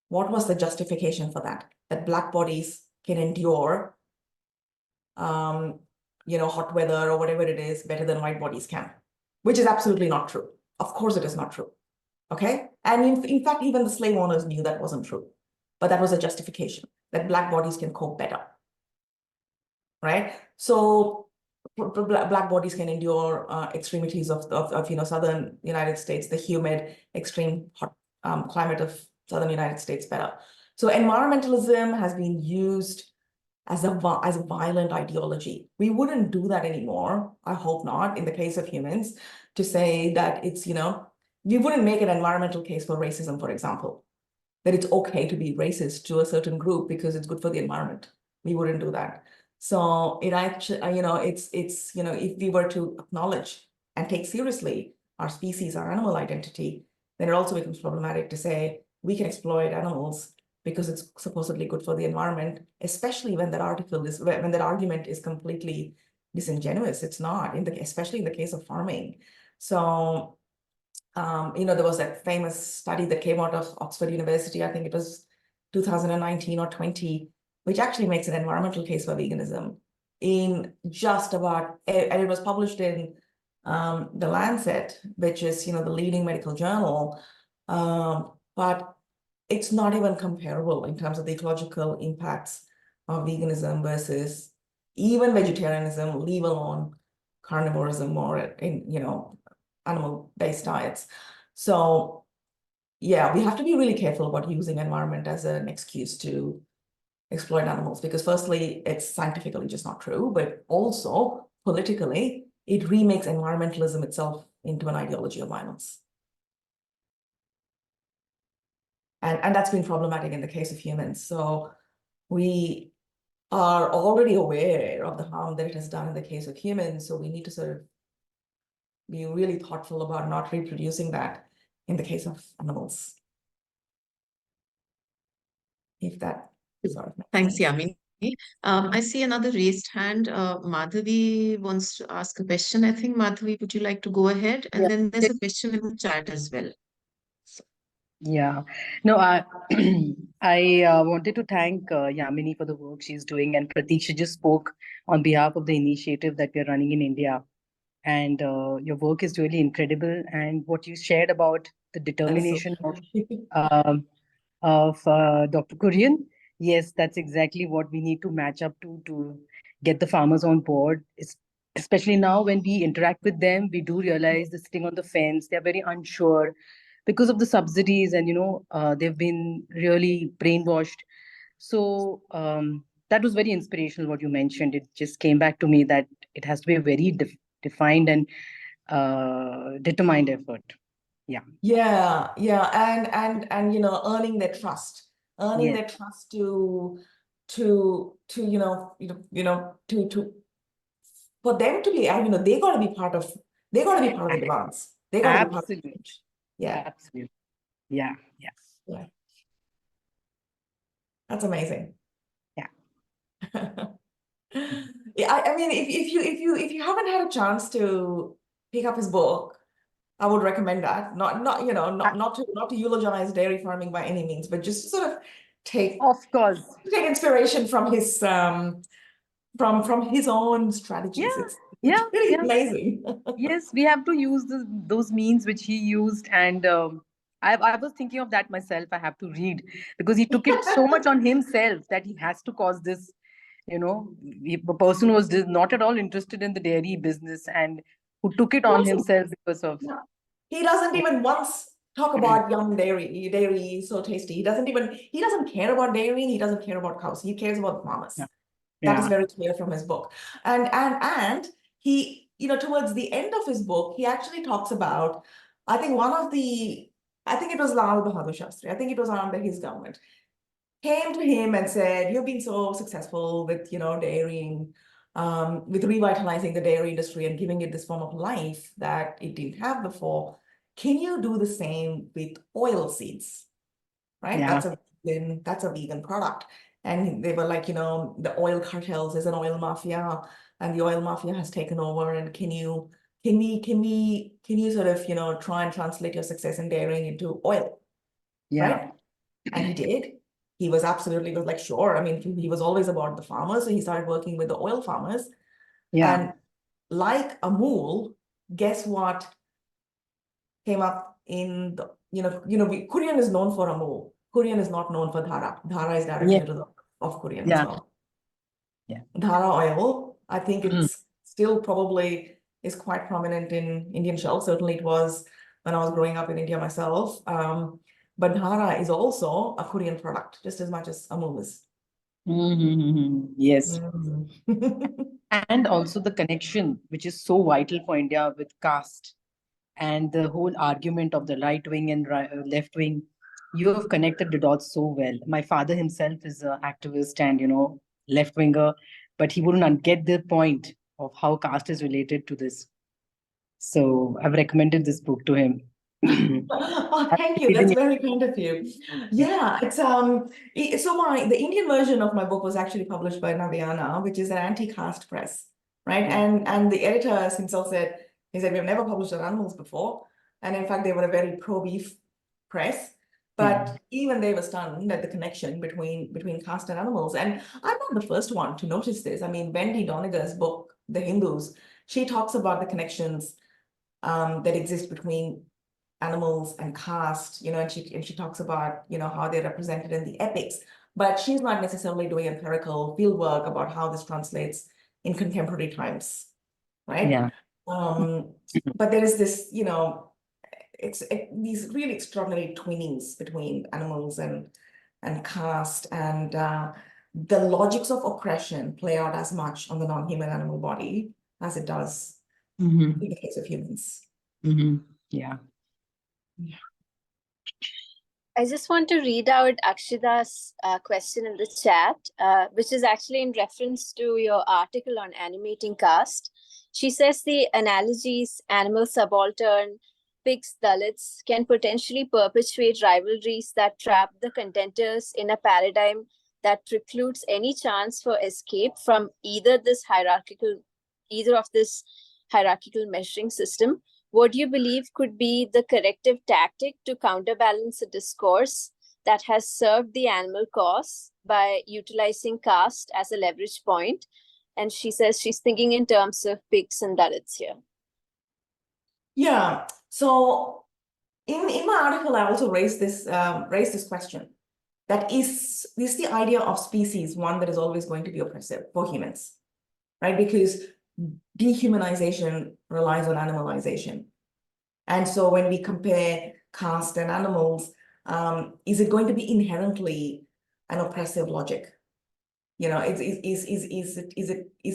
what was the justification for that? That Black bodies can endure hot weather or whatever it is better than white bodies can, which is absolutely not true. Of course it is not true. Okay, and in fact, even the slave owners knew that wasn't true, but that was a justification that Black bodies can cope better, right? So Black bodies can endure extremities of southern United States, the humid, extreme hot climate of southern United States better. So environmentalism has been used as a violent ideology. We wouldn't do that anymore. I hope not. In the case of humans, to say that it's we wouldn't make an environmental case for racism, for example, that it's okay to be racist to a certain group because it's good for the environment. We wouldn't do that. So it actually, if we were to acknowledge and take seriously our species, our animal identity, then it also becomes problematic to say we can exploit animals because it's supposedly good for the environment, especially when that argument is completely disingenuous. It's not, especially in the case of farming. So there was that famous study that came out of Oxford University, I think it was 2019 or 20, which actually makes an environmental case for veganism in just about, and it was published in the Lancet, which is, the leading medical journal, but it's not even comparable in terms of the ecological impacts of veganism versus even vegetarianism, leave alone carnivorism or animal-based diets. So yeah, we have to be really careful about using environment as an excuse to exploit animals, because firstly, it's scientifically just not true, but also politically, it remakes environmentalism itself into an ideology of violence. And that's been problematic in the case of humans. So we are already aware of the harm that it has done in the case of humans. So we need to sort of be really thoughtful about not reproducing that in the case of animals. If that sort of makes Thanks, sense. Yamini. I see another raised hand. Madhavi wants to ask a question. I think, Madhavi, would you like to go ahead? And Yeah. then there's a question in the chat as well. Yeah. No, I I wanted to thank Yamini for the work she's doing, and Pratik, she just spoke on behalf of the initiative that we're running in India. And your work is really incredible. And what you shared about the That's so determination funny. of Dr. Kurian, yes, that's exactly what we need to match up to get the farmers on board. Especially now when we interact with them, we do realize they're sitting on the fence. They're very unsure because of the subsidies, and they've been really brainwashed. So that was very inspirational what you mentioned. It just came back to me that it has to be a very defined and determined effort. Yeah. Yeah, and earning their trust, earning Yes. their trust to to for them to be, they got to be part of, they got to be part of the demands. They got to be part of the Absolutely. change. Yeah, Absolutely. Yeah. Yeah. yeah, that's amazing. Yeah. Yeah, I mean, if you haven't had a chance to pick up his book, I would recommend that. Not to eulogize dairy farming by any means, but just to sort of take Of course. inspiration from his from his own strategies. Yeah. It's Yeah. really Yeah. amazing. Yes, we have to use those means which he used, and I was thinking of that myself. I have to read because he took it so much on himself that he has to cause this. A person who was not at all interested in the dairy business and who took it on Also, himself because of. yeah. He doesn't even once talk about yum dairy. Dairy is so tasty. He doesn't care about dairy. He doesn't care about cows. He cares about the farmers. Yeah. That is Yeah. very clear from his book. And he, towards the end of his book, he actually talks about, I think it was Lal Bahadur Shastri. I think it was under his government, came to him and said, "You've been so successful with, dairying, with revitalizing the dairy industry and giving it this form of life that it didn't have before. Can you do the same with oil seeds?" Right? Yeah. That's a vegan product. And they were like, the oil cartels, there's an oil mafia, and the oil mafia has taken over. And can you sort of, try and translate your success in dairying into oil? Yeah. Right? And he did. He was like, sure. I mean, he was always about the farmers. So he started working with the oil farmers. Yeah. And like Amul, guess what came up in the, Kurian is known for Amul. Kurian is not known for Dhara. Dhara is directly Yeah. to the of Kurian as Yeah. well. Yeah. Dhara oil, I think it's still probably is quite prominent in Indian shelves. Certainly it was when I was growing up in India myself. But Dhara is also a Korean product, just as much as Amul is. Yes. Mhm. And also the connection, which is so vital for India with caste and the whole argument of the right wing and left wing. You have connected the dots so well. My father himself is an activist and, left winger, but he wouldn't get the point of how caste is related to this. So I've recommended this book to him. Oh, thank you. That's very kind of you. Yeah, it's so the Indian version of my book was actually published by Naviana, which is an anti-caste press, right? And the editor himself said, we've never published on animals before, and in fact they were a very pro-beef press, but even they were stunned at the connection between caste and animals. And I'm not the first one to notice this. I mean, Wendy Doniger's book, The Hindus, she talks about the connections that exist between animals and caste, and she talks about, how they're represented in the epics, but she's not necessarily doing empirical fieldwork about how this translates in contemporary times, right? Yeah. But there is this, these really extraordinary twinnings between animals and caste, and the logics of oppression play out as much on the non-human animal body as it does in the case of humans. Yeah. I just want to read out Akshida's question in the chat, which is actually in reference to your article on animating caste. She says the analogies, animal subaltern, pigs, Dalits, can potentially perpetuate rivalries that trap the contenders in a paradigm that precludes any chance for escape from either of this hierarchical measuring system, what do you believe could be the corrective tactic to counterbalance a discourse that has served the animal cause by utilizing caste as a leverage point? And she says she's thinking in terms of pigs and Dalits here. Yeah. So in my article, I also raised this question. That is the idea of species one that is always going to be oppressive for humans, right? Because dehumanization relies on animalization. And so when we compare caste and animals, is it going to be inherently an oppressive logic? You know, is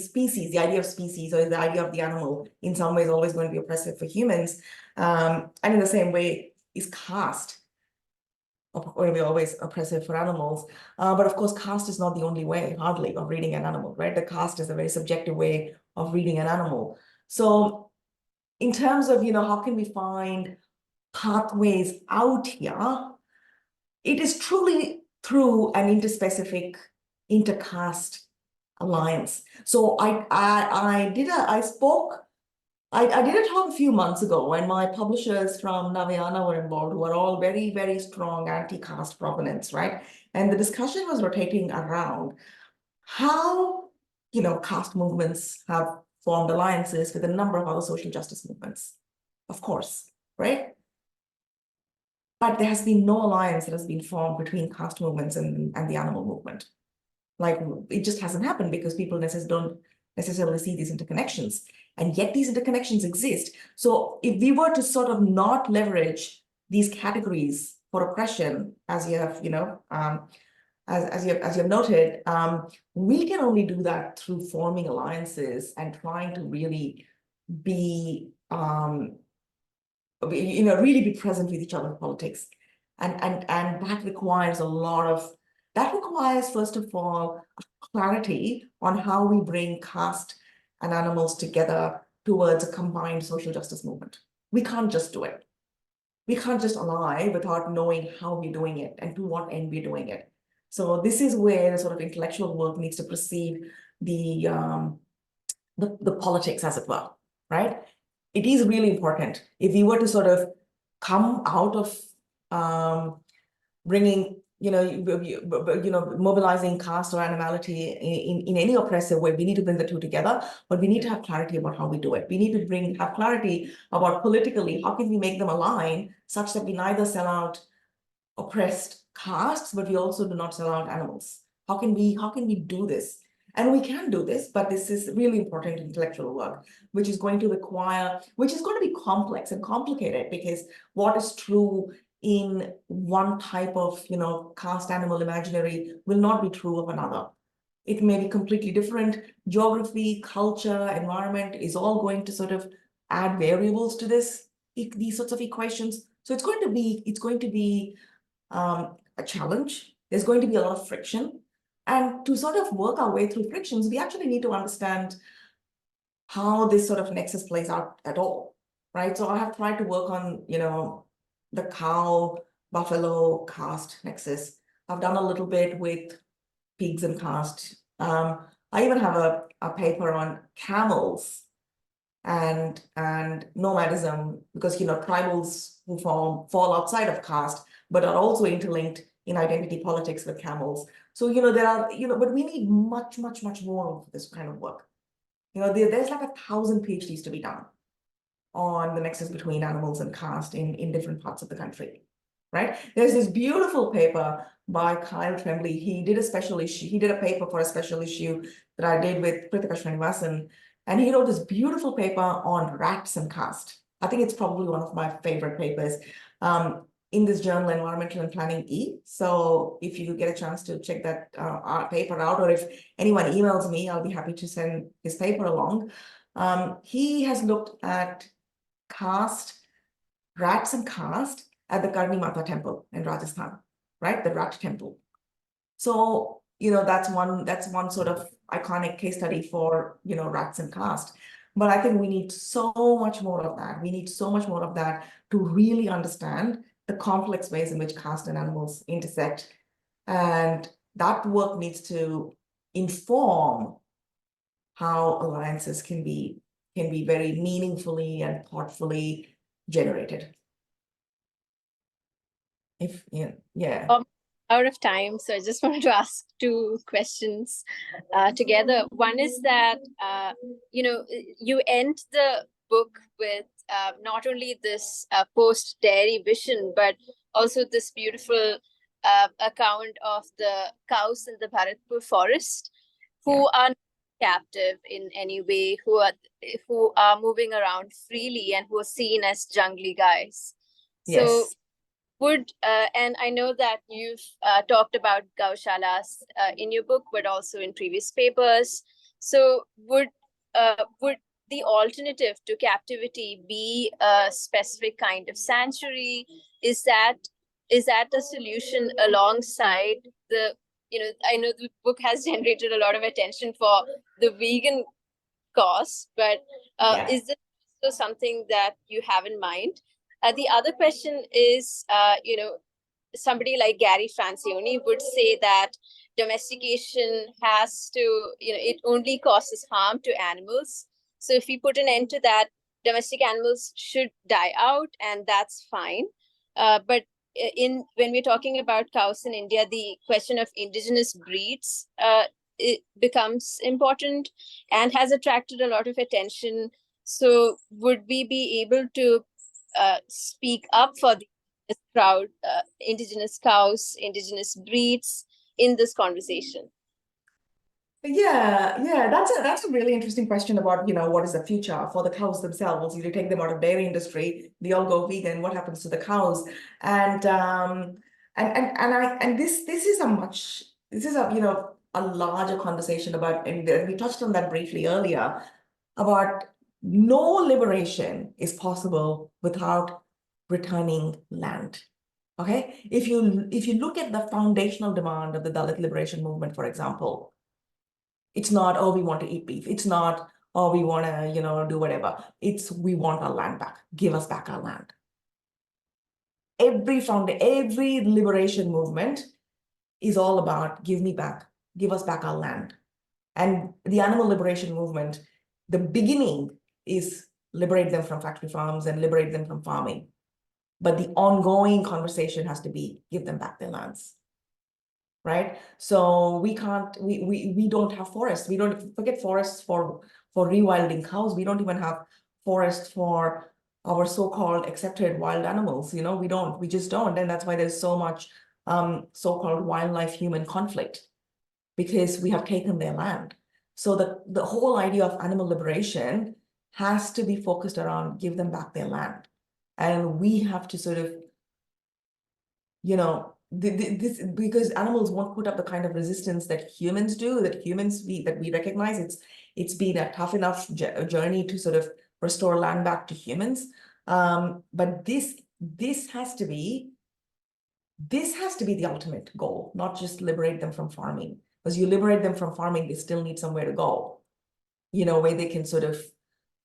species, the idea of species, or is the idea of the animal in some ways always going to be oppressive for humans? And in the same way, is caste going to be always oppressive for animals? But of course, caste is not the only way, hardly, of reading an animal, right? The caste is a very subjective way of reading an animal. So in terms of, how can we find pathways out here, it is truly through an interspecific, intercaste alliance. So I did a talk a few months ago when my publishers from Navayana were involved, who are all very, very strong anti-caste proponents, right? And the discussion was rotating around how, caste movements have formed alliances with a number of other social justice movements, of course, right? But there has been no alliance that has been formed between caste movements and the animal movement. Like, it just hasn't happened because people don't necessarily see these interconnections. And yet these interconnections exist. So if we were to sort of not leverage these categories for oppression, as you have, as you have noted, we can only do that through forming alliances and trying to really be, really be present with each other in politics. And that requires first of all, clarity on how we bring caste and animals together towards a combined social justice movement. We can't just do it. We can't just ally without knowing how we're doing it and to what end we're doing it. So this is where the sort of intellectual work needs to precede the politics, as it were, right? It is really important. If we were to sort of come out of bringing, mobilizing caste or animality in any oppressive way, we need to bring the two together, but we need to have clarity about how we do it. We need to have clarity about politically, how can we make them align such that we neither sell out oppressed castes, but we also do not sell out animals. How can we do this? And we can do this, but this is really important intellectual work, which is going to be complex and complicated, because what is true in one type of, caste animal imaginary will not be true of another. It may be completely different. Geography, culture, environment is all going to sort of add variables to these sorts of equations. So it's going to be a challenge. There's going to be a lot of friction. And to sort of work our way through frictions, we actually need to understand how this sort of nexus plays out at all, right? So I have tried to work on, the cow, buffalo, caste nexus. I've done a little bit with pigs and caste. I even have a paper on camels and nomadism, because, tribals who fall outside of caste, but are also interlinked in identity politics with camels. So, there are, but we need much, much, much more of this kind of work. There's like 1,000 PhDs to be done on the nexus between animals and caste in different parts of the country, right? There's this beautiful paper by Kyle Tremblay. He did a paper for a special issue that I did with Kritika Srinivasan, and he wrote this beautiful paper on rats and caste. I think it's probably one of my favorite papers in this journal, Environmental and Planning E. So if you get a chance to check that paper out, or if anyone emails me, I'll be happy to send his paper along. He has looked at rats and caste at the Karni Mata temple in Rajasthan, right? The rat temple. So, that's one sort of iconic case study for, rats and caste. But I think we need so much more of that. We need so much more of that to really understand the complex ways in which caste and animals intersect, and that work needs to inform how alliances can be very meaningfully and thoughtfully generated. Yeah. Out of time, so I just wanted to ask two questions together. One is that you end the book with not only this post-dairy vision, but also this beautiful account of the cows in the Bharatpur forest who are not captive in any way, who are moving around freely and who are seen as jungly guys. So Yes. and I know that you've talked about gaushalas in your book, but also in previous papers. So would the alternative to captivity be a specific kind of sanctuary? Is that a solution alongside the, I know the book has generated a lot of attention for the vegan cause, but is this also something that you have in mind? The other question is, somebody like Gary Francione would say that domestication has to, it only causes harm to animals. So if we put an end to that, domestic animals should die out, and that's fine. But when we're talking about cows in India, the question of indigenous breeds it becomes important and has attracted a lot of attention. So would we be able to speak up for the crowd, indigenous cows, indigenous breeds in this conversation? Yeah, that's a really interesting question about, what is the future for the cows themselves? You take them out of dairy industry, they all go vegan. What happens to the cows? And this is a larger conversation about, and we touched on that briefly earlier, about no liberation is possible without returning land. Okay, if you look at the foundational demand of the Dalit liberation movement, for example, it's not, oh, we want to eat beef. It's not, oh, we want to, do whatever. It's, we want our land back. Give us back our land. Every liberation movement is all about give us back our land. And the animal liberation movement, the beginning is liberate them from factory farms and liberate them from farming. But the ongoing conversation has to be give them back their lands. Right? So we don't have forests. We don't forget forests for rewilding cows. We don't even have forests for our so-called accepted wild animals. We just don't. And that's why there's so much so-called wildlife human conflict, because we have taken their land. So the whole idea of animal liberation has to be focused around give them back their land. And we have to sort of, this, because animals won't put up the kind of resistance that humans do, that we recognize. It's been a tough enough journey to sort of restore land back to humans. But this has to be the ultimate goal, not just liberate them from farming. Because you liberate them from farming, they still need somewhere to go, where they can sort of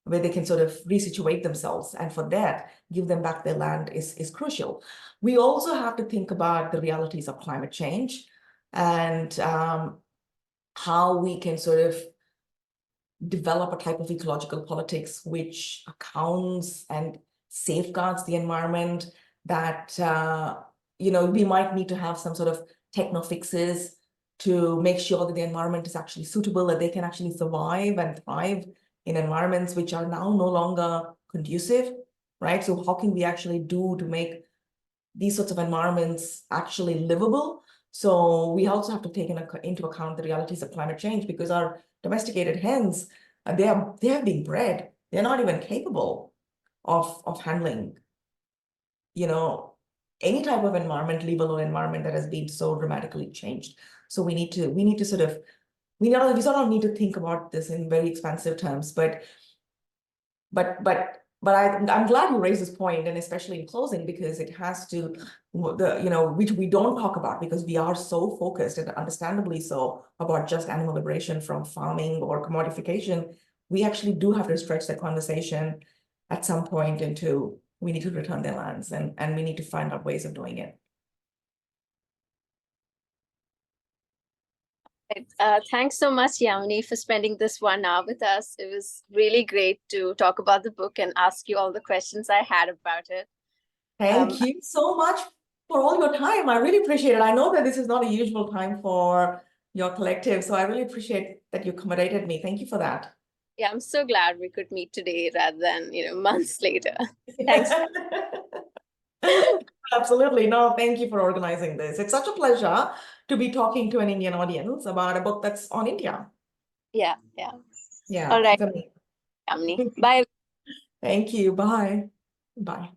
resituate themselves. And for that, give them back their land is crucial. We also have to think about the realities of climate change and how we can sort of develop a type of ecological politics which accounts and safeguards the environment, that we might need to have some sort of techno fixes to make sure that the environment is actually suitable, that they can actually survive and thrive in environments which are now no longer conducive, right? So how can we actually do to make these sorts of environments actually livable? So we also have to take into account the realities of climate change, because our domesticated hens, they have been bred. They're not even capable of handling, any type of environment, leave alone environment that has been so dramatically changed. So we need to sort of, we sort of need to think about this in very expansive terms, but I'm glad you raised this point, and especially in closing, because it has to, which we don't talk about because we are so focused, and understandably so, about just animal liberation from farming or commodification. We actually do have to stretch the conversation at some point into, we need to return their lands, and we need to find out ways of doing it. Thanks so much, Yamini, for spending this 1 hour with us. It was really great to talk about the book and ask you all the questions I had about it. Thank you so much for all your time. I really appreciate it. I know that this is not a usual time for your collective, so I really appreciate that you accommodated me. Thank you for that. Yeah, I'm so glad we could meet today rather than, months later. Thanks. Absolutely. No, thank you for organizing this. It's such a pleasure to be talking to an Indian audience about a book that's on India. Yeah. Yeah. All right, for me. Yamini. Bye. Thank you. Bye. Bye.